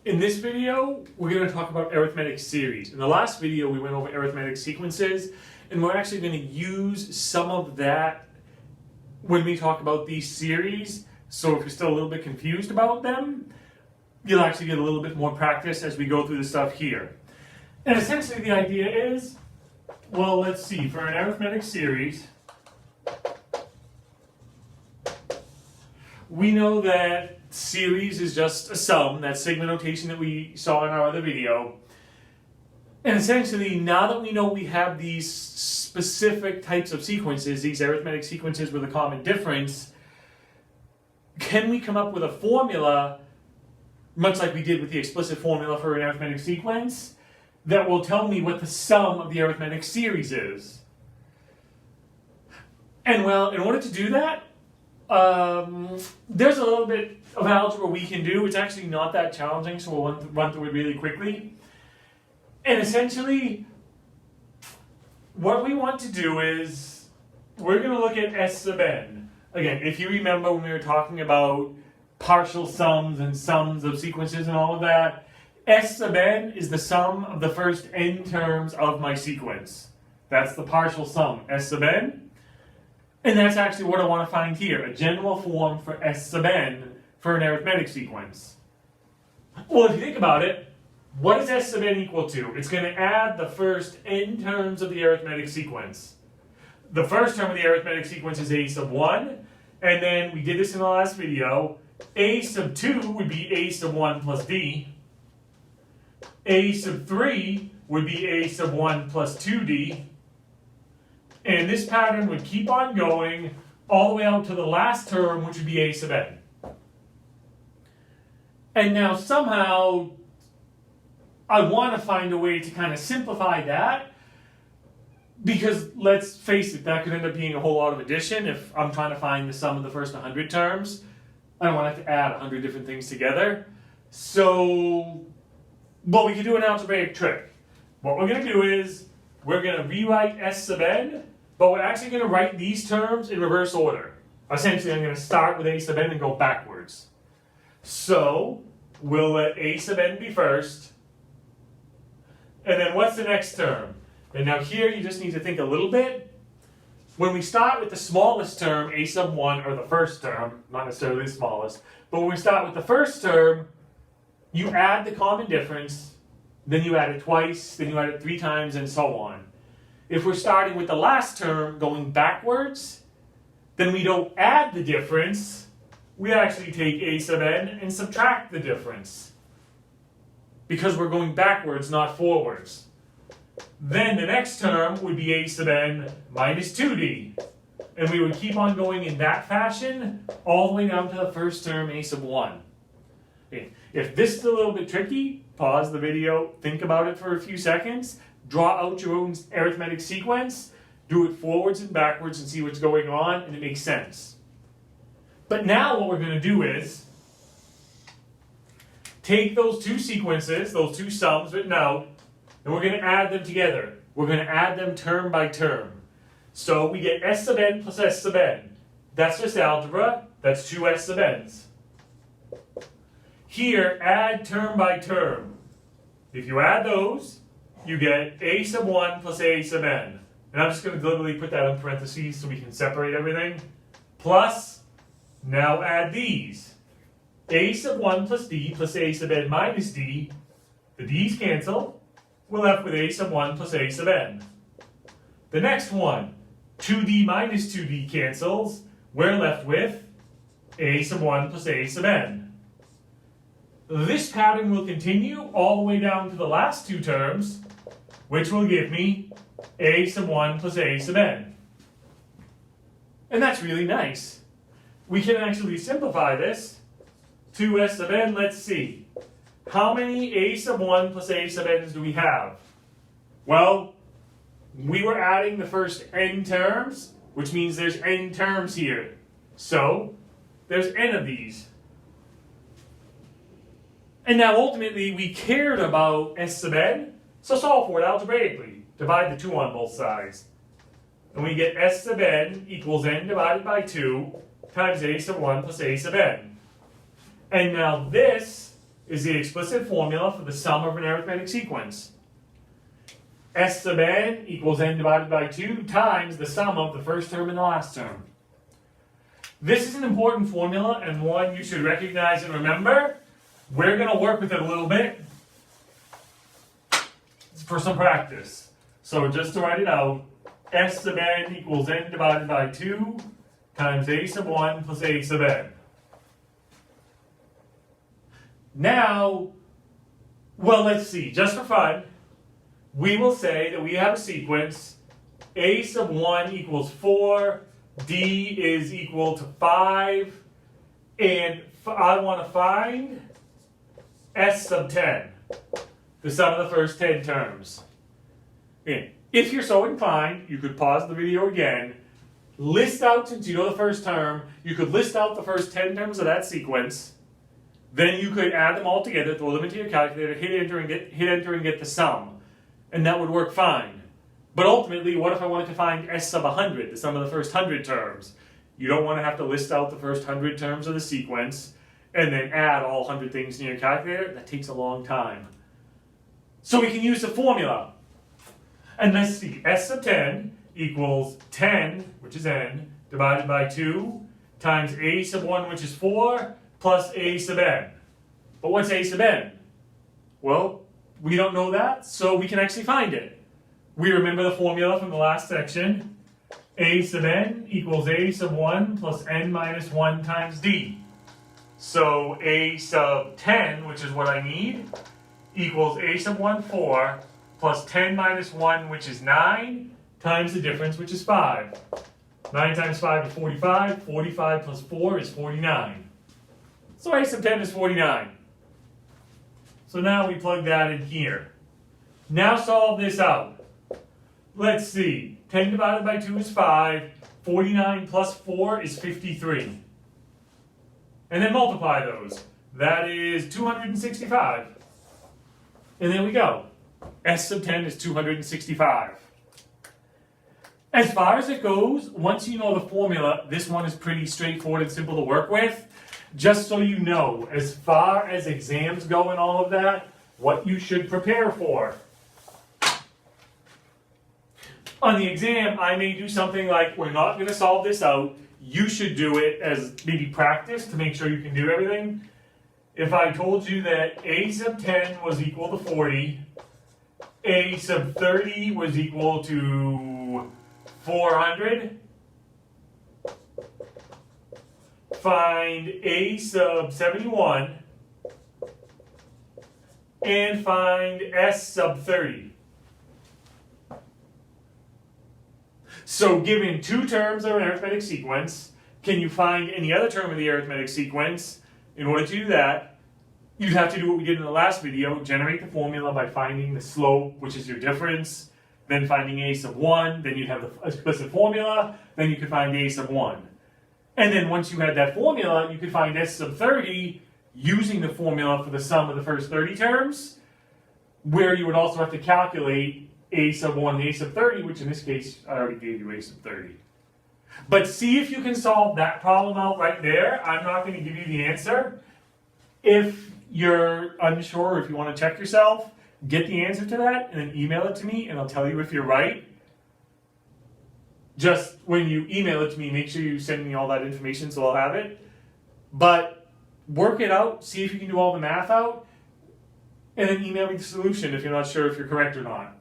In this video, we're going to talk about arithmetic series. In the last video, we went over arithmetic sequences, and we're actually going to use some of that when we talk about these series. So if you're still a little bit confused about them, you'll actually get a little bit more practice as we go through the stuff here. And essentially the idea is, well, let's see, for an arithmetic series, we know that series is just a sum, that sigma notation that we saw in our other video. And essentially, now that we know we have these specific types of sequences, these arithmetic sequences with a common difference, can we come up with a formula, much like we did with the explicit formula for an arithmetic sequence, that will tell me what the sum of the arithmetic series is? And well, in order to do that, there's a little bit of algebra we can do. It's actually not that challenging, so we'll run through it really quickly. And essentially, what we want to do is, we're going to look at S sub n. Again, if you remember when we were talking about partial sums and sums of sequences and all of that, S sub n is the sum of the first n terms of my sequence. That's the partial sum, S sub n. And that's actually what I want to find here, a general form for S sub n for an arithmetic sequence. Well, if you think about it, what is S sub n equal to? It's going to add the first n terms of the arithmetic sequence. The first term of the arithmetic sequence is a sub 1, and then we did this in the last video. A sub 2 would be a sub 1 plus d. A sub 3 would be a sub 1 plus 2d. And this pattern would keep on going all the way out to the last term, which would be a sub n. And now somehow, I want to find a way to kind of simplify that, because let's face it, that could end up being a whole lot of addition. If I'm trying to find the sum of the first 100 terms, I don't want to have to add 100 different things together. So, well, we can do an algebraic trick. What we're going to do is, we're going to rewrite S sub n, but we're actually going to write these terms in reverse order. Essentially, I'm going to start with a sub n and go backwards. So, we'll let a sub n be first. And then what's the next term? And now here you just need to think a little bit. When we start with the smallest term, a sub 1, or the first term, not necessarily the smallest, but when we start with the first term, you add the common difference, then you add it twice, then you add it 3 times, and so on. If we're starting with the last term going backwards, then we don't add the difference, we actually take a sub n and subtract the difference. Because we're going backwards, not forwards. Then the next term would be a sub n minus 2d. And we would keep on going in that fashion all the way down to the first term, a sub 1. Okay. If this is a little bit tricky, pause the video, think about it for a few seconds, draw out your own arithmetic sequence, do it forwards and backwards and see what's going on, and it makes sense. But now what we're going to do is take those two sequences, those two sums written out, and we're going to add them together. We're going to add them term by term. So we get S sub n plus S sub n. That's just algebra. That's 2 S sub n's. Here, add term by term. If you add those, you get a sub 1 plus a sub n. And I'm just going to deliberately put that in parentheses so we can separate everything. Plus, now add these. A sub 1 plus d plus a sub n minus d. The d's cancel. We're left with a sub 1 plus a sub n. The next one, 2d minus 2d cancels. We're left with a sub 1 plus a sub n. This pattern will continue all the way down to the last two terms, which will give me a sub 1 plus a sub n. And that's really nice. We can actually simplify this. 2s sub n, let's see. How many a sub 1 plus a sub n's do we have? Well, we were adding the first n terms, which means there's n terms here. So, there's n of these. And now ultimately we cared about S sub n, so solve for it algebraically. Divide the 2 on both sides. And we get S sub n equals n divided by 2 times a sub 1 plus a sub n. And now this is the explicit formula for the sum of an arithmetic sequence. S sub n equals n divided by 2 times the sum of the first term and the last term. This is an important formula and one you should recognize and remember. We're going to work with it a little bit for some practice. So just to write it out, S sub n equals n divided by 2 times a sub 1 plus a sub n. Now, well, let's see, just for fun, we will say that we have a sequence, a sub 1 equals 4, d is equal to 5, and I want to find s sub 10, the sum of the first 10 terms. Okay. If you're so inclined, you could pause the video again, list out, since you know the first term, you could list out the first 10 terms of that sequence, then you could add them all together, throw them into your calculator, hit enter and get the sum. And that would work fine. But ultimately, what if I wanted to find s sub 100, the sum of the first 100 terms? You don't want to have to list out the first 100 terms of the sequence and then add all 100 things in your calculator. That takes a long time. So we can use the formula. And let's see, s sub 10 equals 10, which is n, divided by 2, times a sub 1, which is 4, plus a sub n. But what's a sub n? Well, we don't know that, so we can actually find it. We remember the formula from the last section. A sub n equals a sub 1 plus n minus 1 times d. So a sub 10, which is what I need, equals a sub 1, 4, plus 10 minus 1, which is 9, times the difference, which is 5. 9 times 5 is 45. 45 plus 4 is 49. So a sub 10 is 49. So now we plug that in here. Now solve this out. Let's see. 10 divided by 2 is 5. 49 plus 4 is 53. And then multiply those. That is 265. And there we go. S sub 10 is 265. As far as it goes, once you know the formula, this one is pretty straightforward and simple to work with. Just so you know, as far as exams go and all of that, what you should prepare for. On the exam, I may do something like, we're not going to solve this out. You should do it as maybe practice to make sure you can do everything. If I told you that a sub 10 was equal to 40, a sub 30 was equal to 400, find a sub 71, and find s sub 30. So given two terms of an arithmetic sequence, can you find any other term of the arithmetic sequence? In order to do that, you'd have to do what we did in the last video, generate the formula by finding the slope, which is your difference, then finding a sub 1, then you'd have the explicit formula, then you could find a sub 1. And then once you had that formula, you could find s sub 30 using the formula for the sum of the first 30 terms, where you would also have to calculate a sub 1 and a sub 30, which in this case, I already gave you a sub 30. But see if you can solve that problem out right there. I'm not going to give you the answer. If you're unsure, if you want to check yourself, get the answer to that and then email it to me and I'll tell you if you're right. Just when you email it to me, make sure you send me all that information so I'll have it. But work it out, see if you can do all the math out, and then email me the solution if you're not sure if you're correct or not.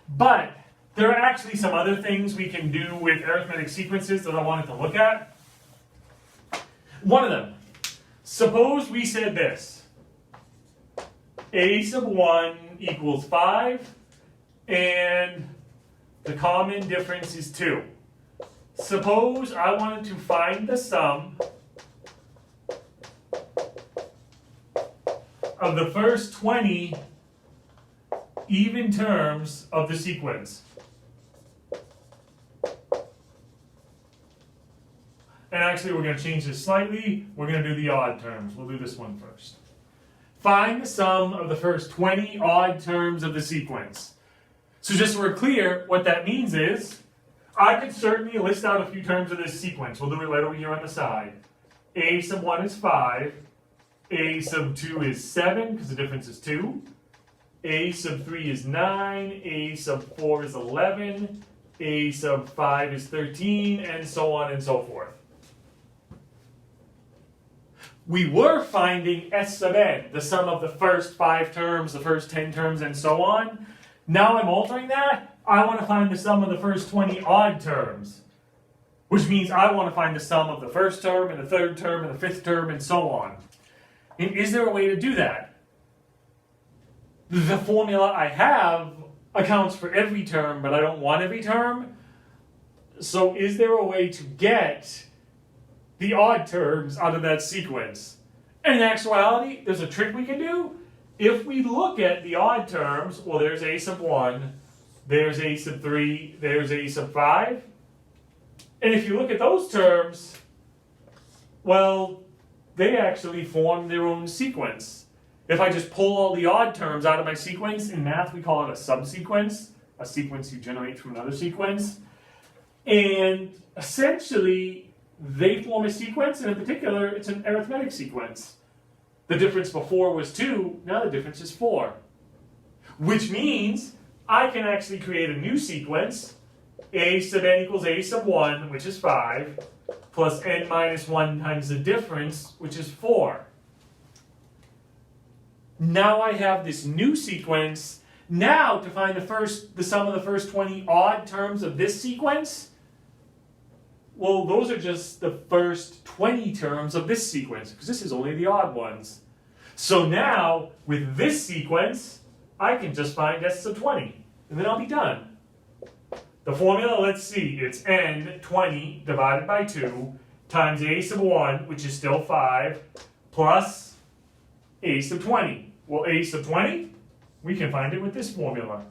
But there are actually some other things we can do with arithmetic sequences that I wanted to look at. One of them, suppose we said this. A sub 1 equals 5, and the common difference is 2. Suppose I wanted to find the sum of the first 20 even terms of the sequence. And actually, we're going to change this slightly. We're going to do the odd terms. We'll do this one first. Find the sum of the first 20 odd terms of the sequence. So just so we're clear, what that means is, I could certainly list out a few terms of this sequence. We'll do it right over here on the side. A sub 1 is 5. A sub 2 is 7, because the difference is 2. A sub 3 is 9. A sub 4 is 11. A sub 5 is 13, and so on and so forth. We were finding S sub n, the sum of the first 5 terms, the first 10 terms, and so on. Now I'm altering that. I want to find the sum of the first 20 odd terms, which means I want to find the sum of the first term, and the third term, and the fifth term, and so on. And is there a way to do that? The formula I have accounts for every term, but I don't want every term. So is there a way to get the odd terms out of that sequence? And in actuality, there's a trick we can do. If we look at the odd terms, well, there's A sub 1, there's A sub 3, there's A sub 5. And if you look at those terms, well, they actually form their own sequence. If I just pull all the odd terms out of my sequence, in math we call it a subsequence, a sequence you generate from another sequence. And essentially, they form a sequence, and in particular, it's an arithmetic sequence. The difference before was 2, now the difference is 4. Which means I can actually create a new sequence, A sub n equals A sub 1, which is 5, plus n minus 1 times the difference, which is 4. Now I have this new sequence. Now to find the sum of the first 20 odd terms of this sequence, well, those are just the first 20 terms of this sequence, because this is only the odd ones. So now, with this sequence, I can just find S sub 20, and then I'll be done. The formula, let's see, it's n, 20, divided by 2, times A sub 1, which is still 5, plus A sub 20. Well, A sub 20, we can find it with this formula.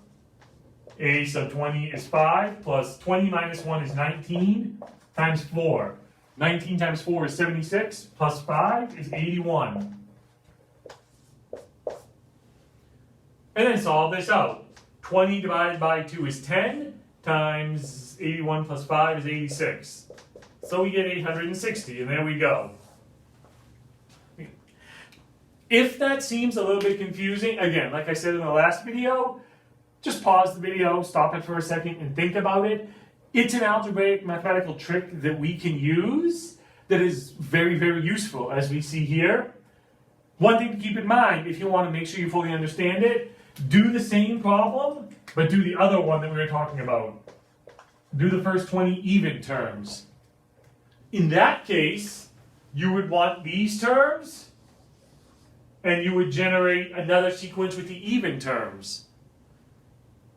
A sub 20 is 5, plus 20 minus 1 is 19, times 4. 19 times 4 is 76, plus 5 is 81. And then solve this out. 20 divided by 2 is 10, times 81 plus 5 is 86. So we get 860, and there we go. If that seems a little bit confusing, again, like I said in the last video, just pause the video, stop it for a second, and think about it. It's an algebraic mathematical trick that we can use that is very, very useful, as we see here. One thing to keep in mind, if you want to make sure you fully understand it, do the same problem, but do the other one that we were talking about. Do the first 20 even terms. In that case, you would want these terms, and you would generate another sequence with the even terms.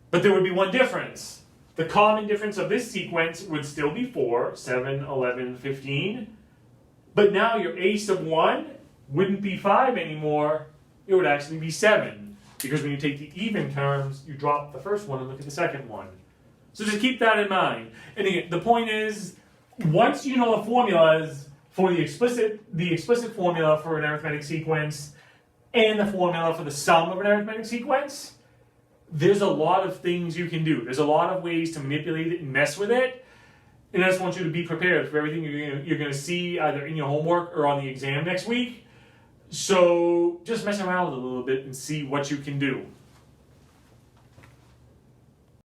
But there would be one difference. The common difference of this sequence would still be 4, 7, 11, 15. But now your A sub 1 wouldn't be 5 anymore, it would actually be 7. Because when you take the even terms, you drop the first one and look at the second one. So just keep that in mind. And again, the point is, once you know the formulas for the explicit formula for an arithmetic sequence, and the formula for the sum of an arithmetic sequence, there's a lot of things you can do. There's a lot of ways to manipulate it and mess with it. And I just want you to be prepared for everything you're going to see either in your homework or on the exam next week. So just mess around with it a little bit and see what you can do.